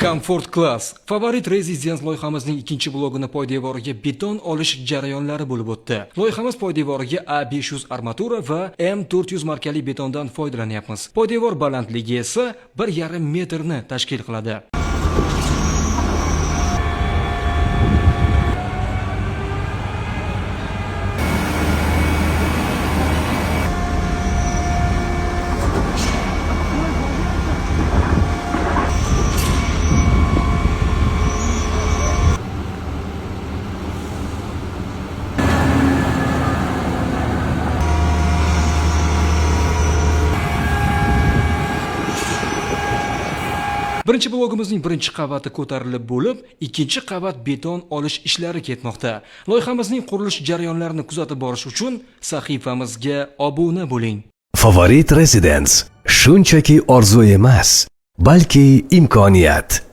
Comfort Class Favorit Residence loyihamizning ikkinchi blogini poydevoriga beton olish jarayonlari bo'lib o'tdi. Loyihamiz poydevoriga A500 armatura va M400 markali betondan foydalanyapmiz. Poydevor balandligi esa 1,5 metrni tashkil qiladi. Birinchi blogimizning birinchi qavati ko'tarilib bo'lib, ikkinchi qavat beton olish ishlari ketmoqda. Loyihamizning qurilish jarayonlarini kuzatib borish uchun sahifamizga obuna bo'ling. Favorit Residence shunchaki orzu emas, balki imkoniyat.